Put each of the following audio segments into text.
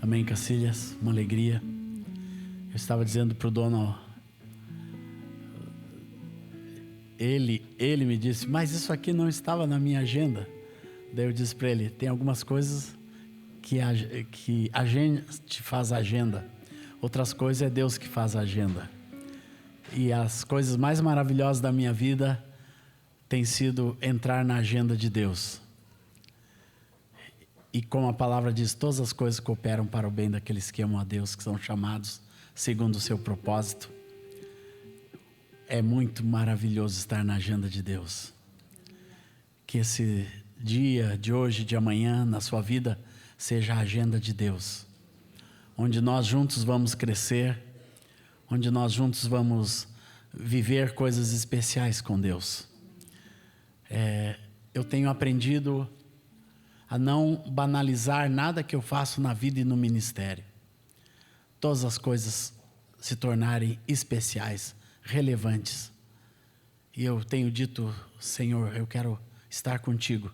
Amém, Cacilhas, uma alegria. Eu estava dizendo para o Donald, ele me disse, mas isso aqui não estava na minha agenda. Daí eu disse para ele, tem algumas coisas que a gente faz agenda, outras coisas é Deus que faz a agenda. E as coisas mais maravilhosas da minha vida tem sido entrar na agenda de Deus. E como a palavra diz, todas as coisas cooperam para o bem daqueles que amam a Deus, que são chamados segundo o seu propósito. É muito maravilhoso estar na agenda de Deus. Que esse dia de hoje, de amanhã, na sua vida, seja a agenda de Deus. Onde nós juntos vamos crescer, onde nós juntos vamos viver coisas especiais com Deus. Eu tenho aprendido a não banalizar nada que eu faço na vida e no ministério. Todas as coisas se tornarem especiais, relevantes. E eu tenho dito, Senhor, eu quero estar contigo,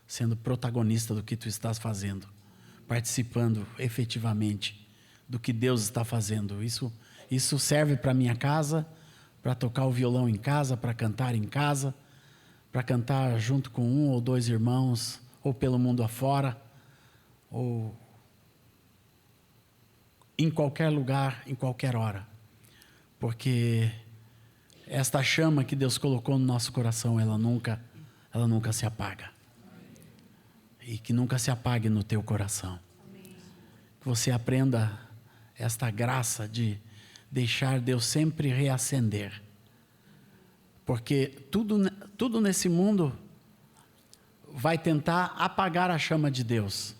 sendo protagonista do que tu estás fazendo, participando efetivamente do que Deus está fazendo. Isso serve para minha casa, para tocar o violão em casa, para cantar em casa, para cantar junto com um ou dois irmãos, ou pelo mundo afora, ou em qualquer lugar, em qualquer hora. Porque esta chama que Deus colocou no nosso coração, ela nunca se apaga. E que nunca se apague no teu coração. Que você aprenda esta graça de deixar Deus sempre reacender. Porque tudo nesse mundo vai tentar apagar a chama de Deus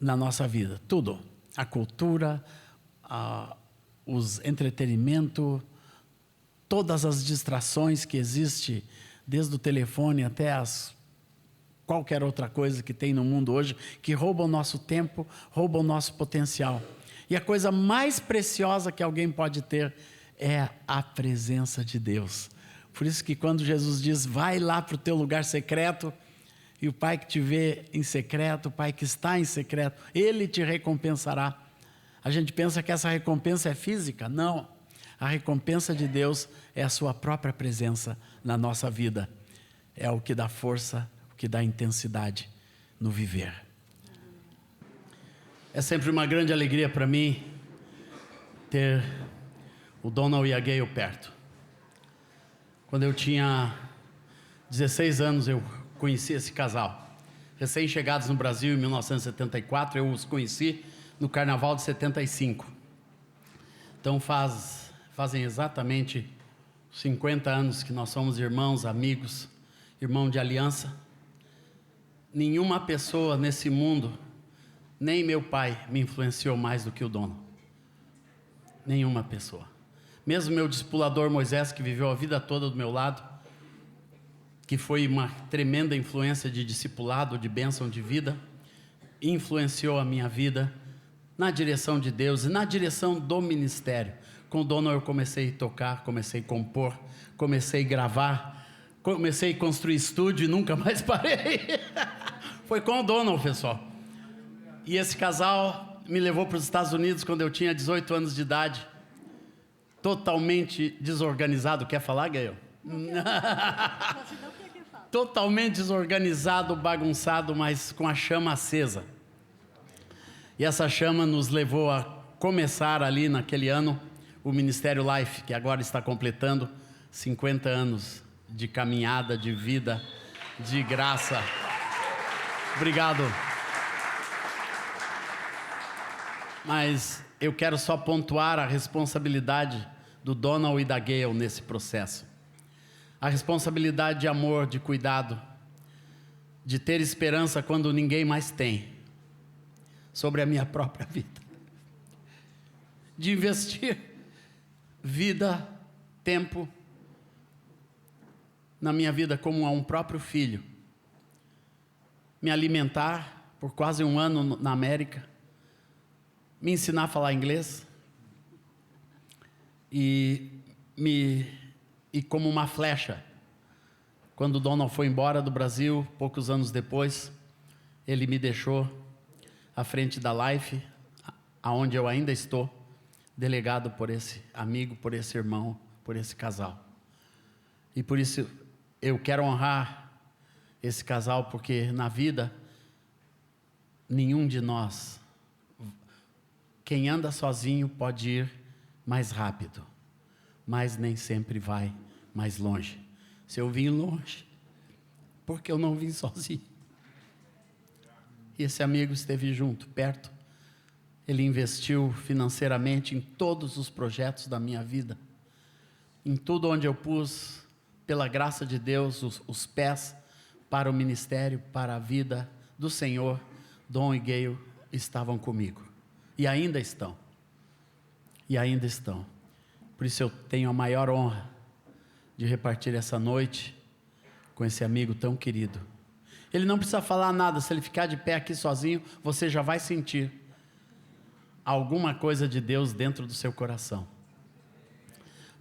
na nossa vida. Tudo. A cultura, os entretenimentos, todas as distrações que existem, desde o telefone até qualquer outra coisa que tem no mundo hoje, que rouba o nosso tempo, rouba o nosso potencial. E a coisa mais preciosa que alguém pode ter é a presença de Deus. Por isso que quando Jesus diz, vai lá para o teu lugar secreto, e o Pai que te vê em secreto, o Pai que está em secreto, Ele te recompensará. A gente pensa que essa recompensa é física. Não. A recompensa de Deus é a sua própria presença na nossa vida. É o que dá força, o que dá intensidade no viver. É sempre uma grande alegria para mim ter o Donald e a Gayle perto. Quando eu tinha 16 anos, eu conheci esse casal. Recém-chegados no Brasil em 1974, eu os conheci no Carnaval de 75. Então fazem exatamente 50 anos que nós somos irmãos, amigos, irmão de aliança. Nenhuma pessoa nesse mundo, nem meu pai, me influenciou mais do que o Donald. Nenhuma pessoa. Mesmo meu discipulador Moisés, que viveu a vida toda do meu lado, que foi uma tremenda influência de discipulado, de bênção de vida, influenciou a minha vida na direção de Deus e na direção do ministério. Com o Donald eu comecei a tocar, comecei a compor, comecei a gravar, comecei a construir estúdio e nunca mais parei. Foi com o Donald, pessoal. E esse casal me levou para os Estados Unidos quando eu tinha 18 anos de idade. Totalmente desorganizado. Quer falar, Gayle? Totalmente desorganizado, bagunçado, mas com a chama acesa. E essa chama nos levou a começar ali naquele ano o Ministério Life, que agora está completando 50 anos de caminhada, de vida, de graça. Obrigado. Mas eu quero só pontuar a responsabilidade do Donald e da Gayle nesse processo. A responsabilidade de amor, de cuidado, de ter esperança quando ninguém mais tem, sobre a minha própria vida. De investir vida, tempo, na minha vida como a um próprio filho. Me alimentar por quase um ano na América, me ensinar a falar inglês e como uma flecha, quando o Donald foi embora do Brasil, poucos anos depois, ele me deixou. à frente da Life, aonde eu ainda estou, delegado por esse amigo, por esse irmão, por esse casal. E por isso eu quero honrar esse casal, porque na vida, nenhum de nós, quem anda sozinho pode ir mais rápido, mas nem sempre vai mais longe. Se eu vim longe, porque eu não vim sozinho. E esse amigo esteve junto, perto. Ele investiu financeiramente em todos os projetos da minha vida. Em tudo onde eu pus, pela graça de Deus, os pés para o ministério, para a vida do Senhor, Dom e Gayle estavam comigo. E ainda estão. E ainda estão. Por isso eu tenho a maior honra de repartir essa noite com esse amigo tão querido. Ele não precisa falar nada, se ele ficar de pé aqui sozinho, você já vai sentir alguma coisa de Deus dentro do seu coração.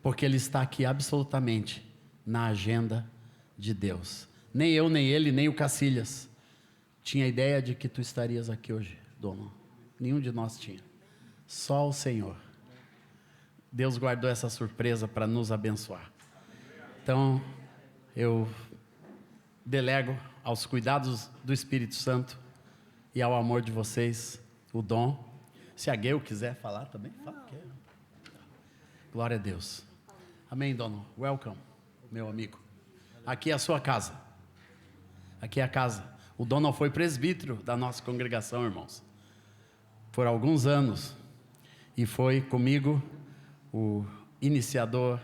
Porque ele está aqui absolutamente na agenda de Deus. Nem eu, nem ele, nem o Cacilhas tinha ideia de que tu estarias aqui hoje, Dono. Nenhum de nós tinha. Só o Senhor. Deus guardou essa surpresa para nos abençoar. Então, eu delego aos cuidados do Espírito Santo e ao amor de vocês, o Dom. Se a Gayle quiser falar também, fala. Glória a Deus. Amém, Dono. Welcome, meu amigo. Aqui é a sua casa. Aqui é a casa. O Dono foi presbítero da nossa congregação, irmãos, por alguns anos. E foi comigo o iniciador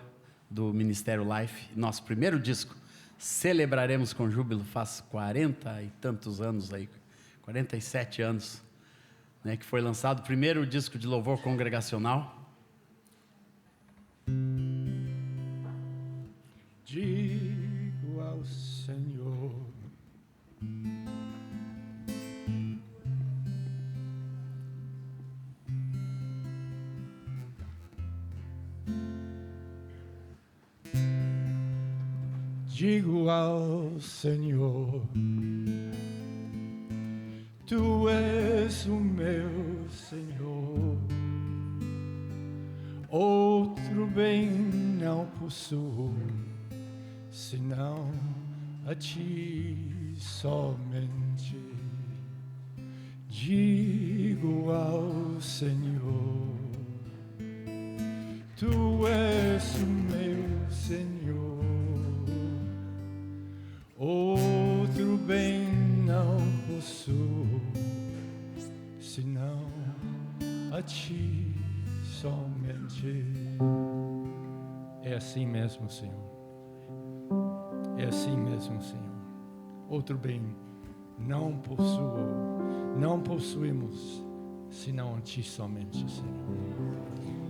do Ministério Life. Nosso primeiro disco, Celebraremos com Júbilo, faz 40 e tantos anos aí, 47 anos, né, que foi lançado o primeiro disco de louvor congregacional. Digo ao Senhor, digo ao Senhor, Tu és o meu Senhor, outro bem não possuo, senão a Ti somente. Digo ao Senhor, Tu és o meu Senhor, outro bem não possuo, senão a Ti somente. É assim mesmo, Senhor. É assim mesmo, Senhor. Outro bem não possuo, não possuímos, senão a Ti somente, Senhor.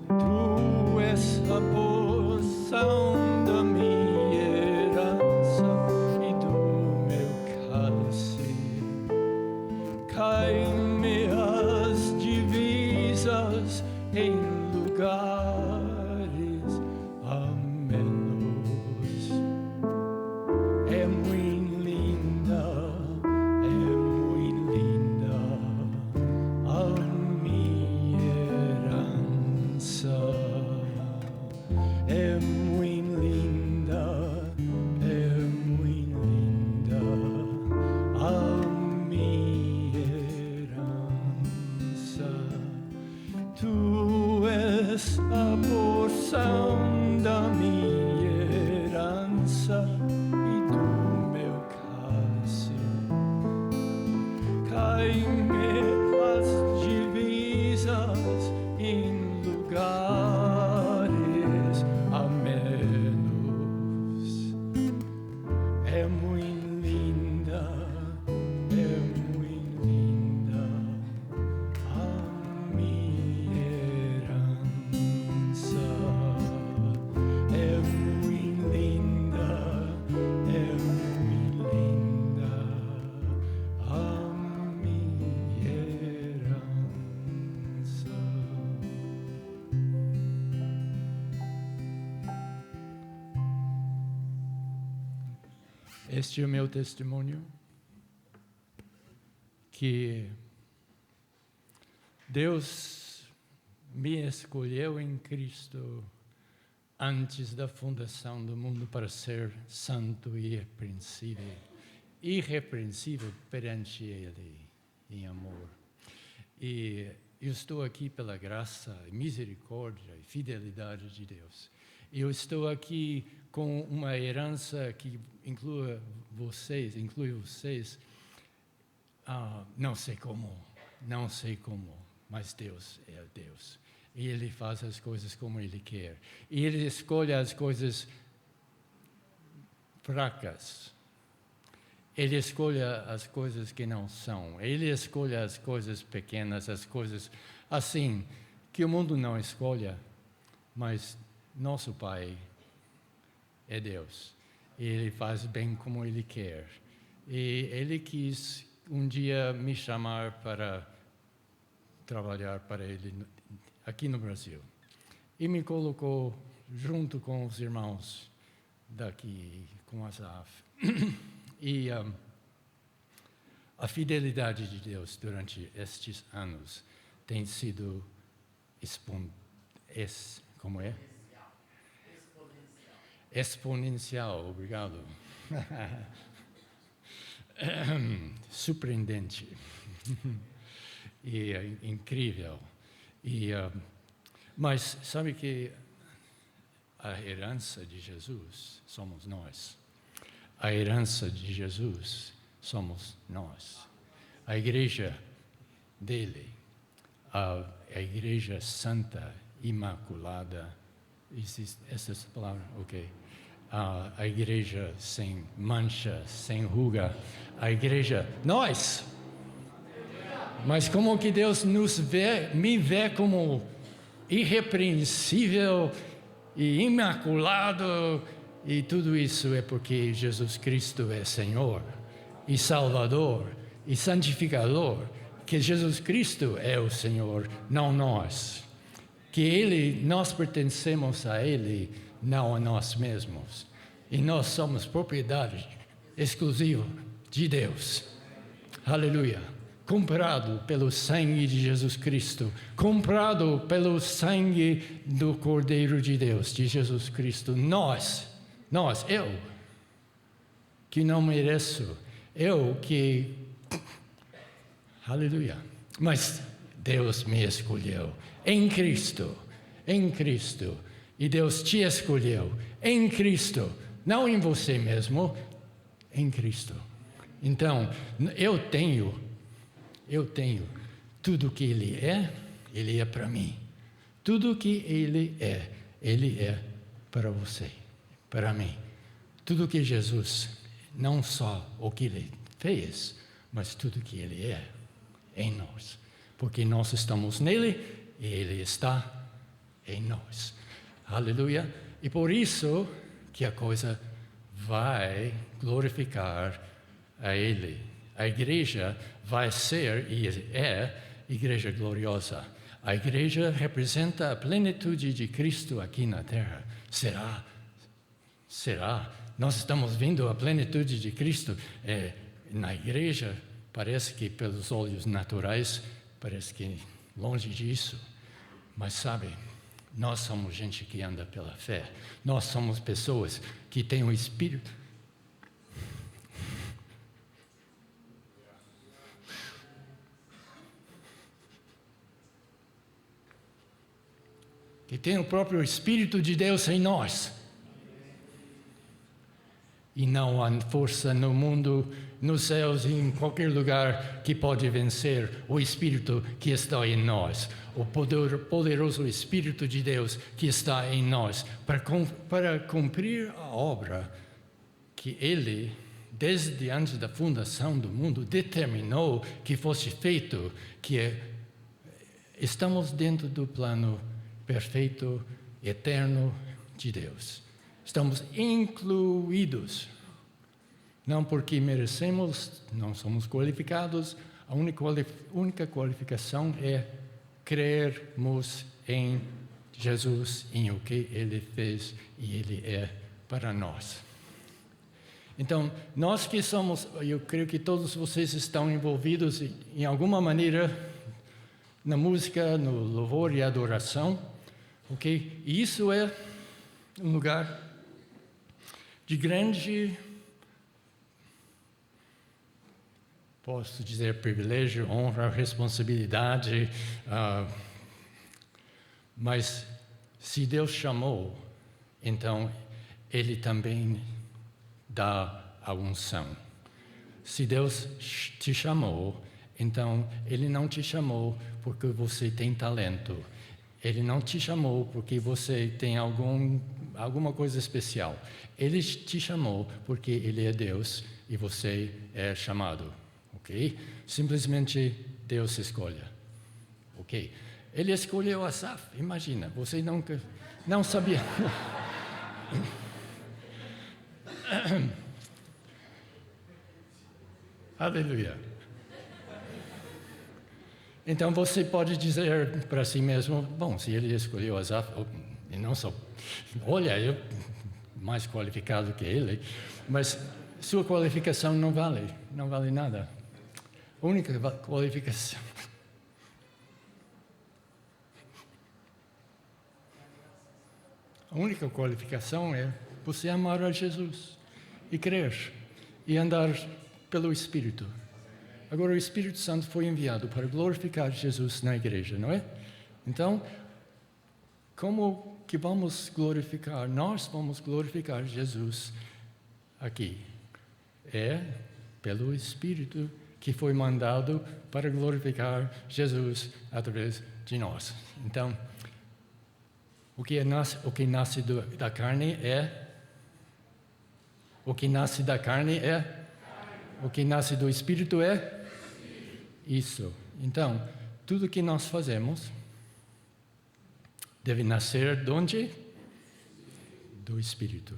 Tu és a porção da minha herança e do meu cálice. Cai-me as divisas em lugares amenos. É muito linda a minha herança. É muito linda a minha herança. Tu és a porção da minha herança e do meu cálice. Cai-me as divisas em lugares amenos. É muito linda a minha herança. É muito linda a minha herança. Este é o meu testemunho, que Deus me escolheu em Cristo antes da fundação do mundo para ser santo e irrepreensível perante Ele em amor. E eu estou aqui pela graça, misericórdia e fidelidade de Deus. Eu estou aqui com uma herança que inclui vocês. Não sei como, mas Deus é Deus. E Ele faz as coisas como Ele quer. E Ele escolhe as coisas fracas. Ele escolhe as coisas que não são. Ele escolhe as coisas pequenas, as coisas assim, que o mundo não escolhe. Mas nosso Pai é Deus. E Ele faz bem como Ele quer. E Ele quis um dia me chamar para trabalhar para Ele aqui no Brasil. E me colocou junto com os irmãos daqui, com Asaf. E a fidelidade de Deus durante estes anos tem sido exponencial, obrigado. Surpreendente. E incrível. Mas sabe que a herança de Jesus somos nós. A herança de Jesus somos nós. A igreja dele, a igreja santa, imaculada, existe essa palavra? Ok. A igreja sem mancha, sem ruga, a igreja, nós. Mas como que Deus me vê como irrepreensível e imaculado, e tudo isso é porque Jesus Cristo é Senhor e Salvador e Santificador, que Jesus Cristo é o Senhor, não nós. Que nós pertencemos a Ele, não a nós mesmos. E nós somos propriedade exclusiva de Deus. Aleluia. Comprado pelo sangue de Jesus Cristo, comprado pelo sangue do Cordeiro de Deus, de Jesus Cristo. Eu, que não mereço, aleluia, mas Deus me escolheu em Cristo, e Deus te escolheu em Cristo, não em você mesmo, em Cristo. Então, eu tenho tudo que Ele é para mim. Tudo que Ele é para você, para mim. Tudo que Jesus, não só o que Ele fez, mas tudo que Ele é em nós. Porque nós estamos nele e Ele está em nós. Aleluia. E por isso que a coisa vai glorificar a Ele. A igreja vai ser e é igreja gloriosa. A igreja representa a plenitude de Cristo aqui na terra. Será? Nós estamos vendo a plenitude de Cristo na igreja. Parece que pelos olhos naturais, parece que longe disso. Mas sabe, nós somos gente que anda pela fé. Nós somos pessoas que têm o Espírito. Que tem o próprio Espírito de Deus em nós. E não há força no mundo, nos céus e em qualquer lugar que pode vencer o Espírito que está em nós. O poderoso Espírito de Deus que está em nós para cumprir a obra que Ele, desde antes da fundação do mundo, determinou que fosse feito, que estamos dentro do plano perfeito, eterno de Deus. Estamos incluídos. Não porque merecemos, não somos qualificados. A única qualificação é crermos em Jesus, em o que Ele fez e Ele é para nós. Então, nós que somos, eu creio que todos vocês estão envolvidos em alguma maneira na música, no louvor e adoração, ok? E isso é um lugar de grande, posso dizer, privilégio, honra, responsabilidade, mas se Deus chamou, então Ele também dá a unção. Se Deus te chamou, então Ele não te chamou porque você tem talento. Ele não te chamou porque você tem alguma coisa especial. Ele te chamou porque Ele é Deus e você é chamado. Ok? Simplesmente Deus escolhe. Ok? Ele escolheu Asaf. Imagina, você não sabia. Aleluia. Então você pode dizer para si mesmo, bom, se ele escolheu Asaf, eu não sou, olha, eu mais qualificado que ele, mas sua qualificação não vale nada. A única qualificação é você amar a Jesus e crer e andar pelo Espírito. Agora o Espírito Santo foi enviado para glorificar Jesus na igreja, não é? Então, como que vamos glorificar? Nós vamos glorificar Jesus aqui. É pelo Espírito que foi mandado para glorificar Jesus através de nós. Então, o que nasce da carne é... O que nasce da carne é... O que nasce do Espírito é... Isso. Então, tudo que nós fazemos deve nascer de onde? Do Espírito.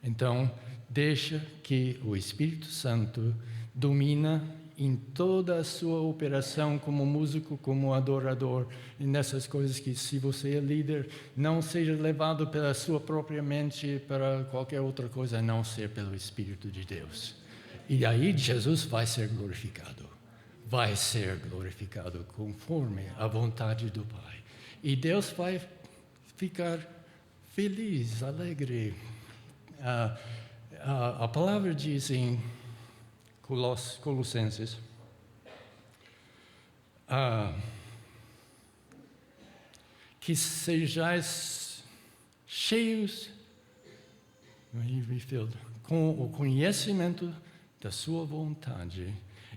Então, deixa que o Espírito Santo domina em toda a sua operação como músico, como adorador, e nessas coisas que, se você é líder, não seja levado pela sua própria mente para qualquer outra coisa, a não ser pelo Espírito de Deus. E aí Jesus vai ser glorificado. Vai ser glorificado conforme a vontade do Pai. E Deus vai ficar feliz, alegre. A palavra diz em Colossenses, que sejais cheios com o conhecimento da sua vontade,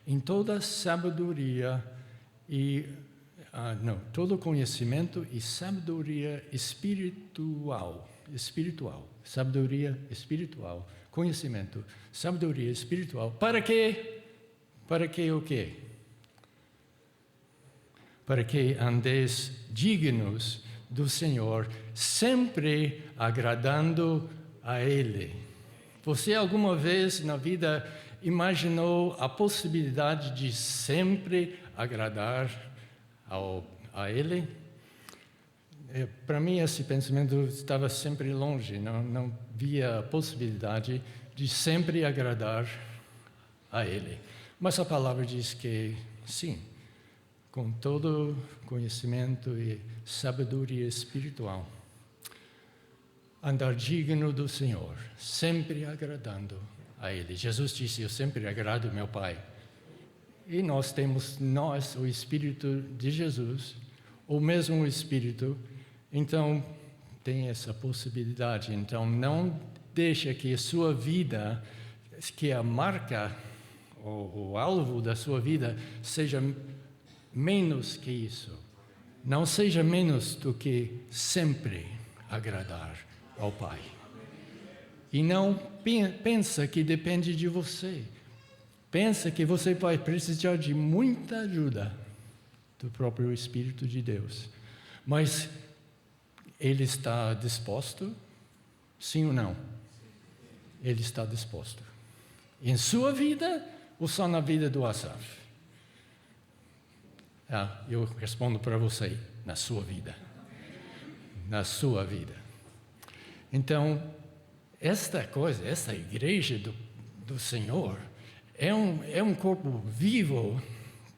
em toda sabedoria e todo conhecimento e sabedoria espiritual, sabedoria espiritual, conhecimento, sabedoria espiritual. Para quê? Para que o quê? Para que andeis dignos do Senhor, sempre agradando a Ele. Você alguma vez na vida imaginou a possibilidade de sempre agradar a Ele? Para mim, esse pensamento estava sempre longe, não via a possibilidade de sempre agradar a Ele. Mas a palavra diz que sim, com todo conhecimento e sabedoria espiritual, andar digno do Senhor, sempre agradando a Ele. Jesus disse, eu sempre agrado meu Pai. E nós temos, o Espírito de Jesus, o mesmo Espírito, então tem essa possibilidade. Então não deixa que a sua vida, que a marca, o alvo da sua vida, seja menos que isso. Não seja menos do que sempre agradar ao Pai. E não pensa que depende de você. Pensa que você vai precisar de muita ajuda do próprio Espírito de Deus. Mas Ele está disposto? Sim ou não? Ele está disposto. Em sua vida ou só na vida do Asaf? Eu respondo para você, na sua vida. Na sua vida. Então, esta igreja do Senhor, é um corpo vivo,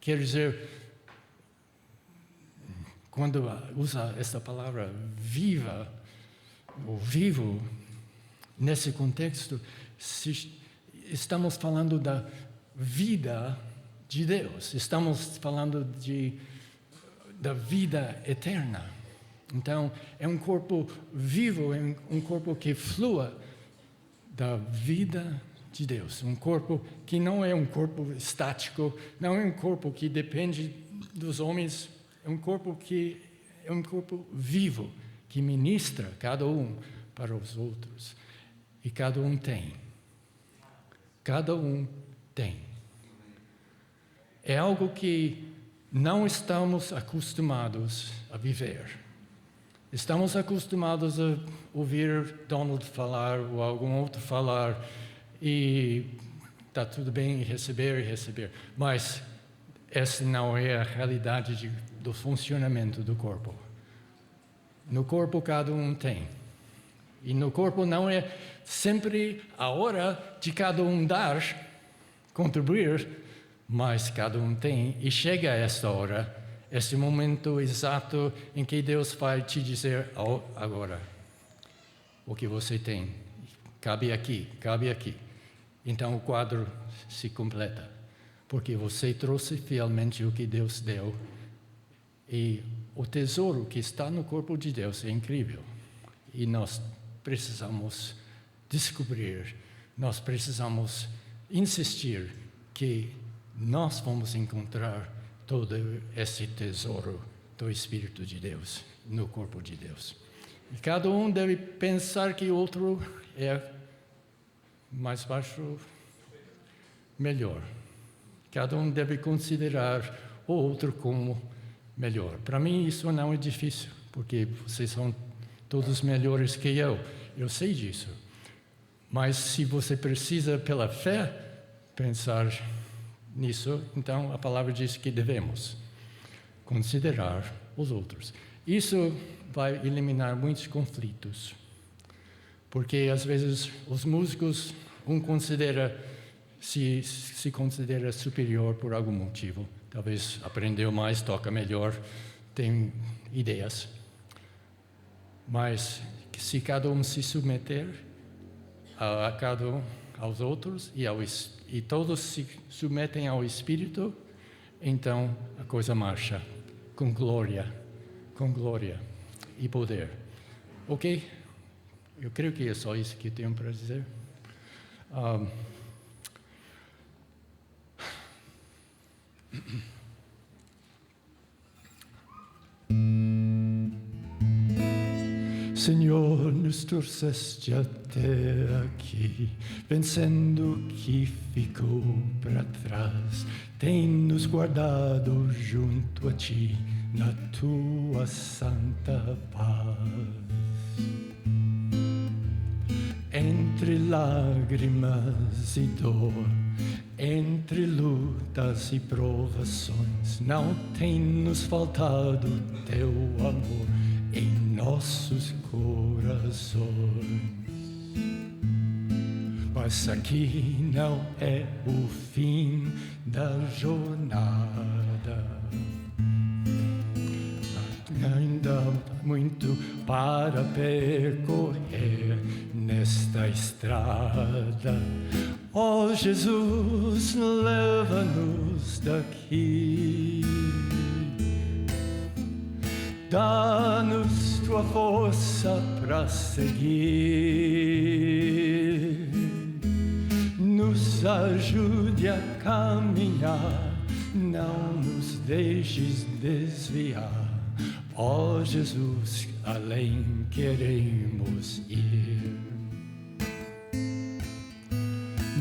quer dizer, quando usa essa palavra viva, ou vivo, nesse contexto, estamos falando da vida de Deus, estamos falando da vida eterna. Então, é um corpo vivo, é um corpo que flua da vida de Deus. Um corpo que não é um corpo estático, não é um corpo que depende dos homens, é um corpo que é um corpo vivo, que ministra cada um para os outros. E cada um tem. Cada um tem. É algo que não estamos acostumados a viver. Estamos acostumados a ouvir Donald falar ou algum outro falar e está tudo bem receber. Mas essa não é a realidade do funcionamento do corpo. No corpo cada um tem. E no corpo não é sempre a hora de cada um dar, contribuir, mas cada um tem. E chega a esta hora, esse momento exato em que Deus vai te dizer, agora, o que você tem, cabe aqui. Então o quadro se completa, porque você trouxe fielmente o que Deus deu. E o tesouro que está no corpo de Deus é incrível. E nós precisamos descobrir, nós precisamos insistir que nós vamos encontrar todo esse tesouro do Espírito de Deus no corpo de Deus. E cada um deve pensar que o outro é mais baixo, melhor. Cada um deve considerar o outro como melhor. Para mim isso não é difícil, porque vocês são todos melhores que eu sei disso. Mas se você precisa, pela fé, pensar nisso, então a palavra diz que devemos considerar os outros. Isso vai eliminar muitos conflitos, porque às vezes os músicos, se considera superior por algum motivo. Talvez aprendeu mais, toca melhor, tem ideias. Mas se cada um se submeter aos outros e todos se submetem ao Espírito, então a coisa marcha com glória e poder. Ok? Eu creio que é só isso que eu tenho para dizer. Senhor, nos trouxeste até aqui, vencendo o que ficou para trás. Tem-nos guardado junto a Ti, na Tua santa paz. Entre lágrimas e dor, entre lutas e provações, não tem nos faltado Teu amor em nossos corações. Mas aqui não é o fim da jornada. Ainda há muito para percorrer nesta estrada. Ó Jesus, leva-nos daqui. Dá-nos Tua força para seguir. Nos ajude a caminhar, não nos deixes desviar. Ó Jesus, além queremos ir.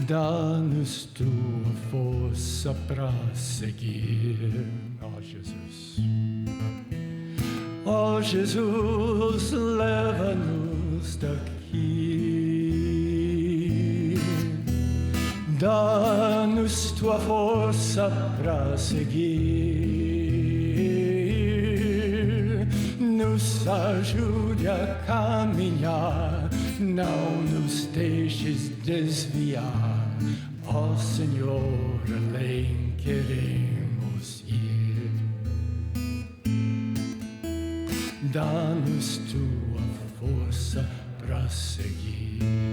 Dá-nos Tua força para seguir. Ó Jesus. Ó Jesus, leva-nos daqui. Dá-nos Tua força para seguir. Nos ajude a caminhar, não nos deixes desviar. Ó Senhor, além queremos ir. dá-nos tua força para seguir.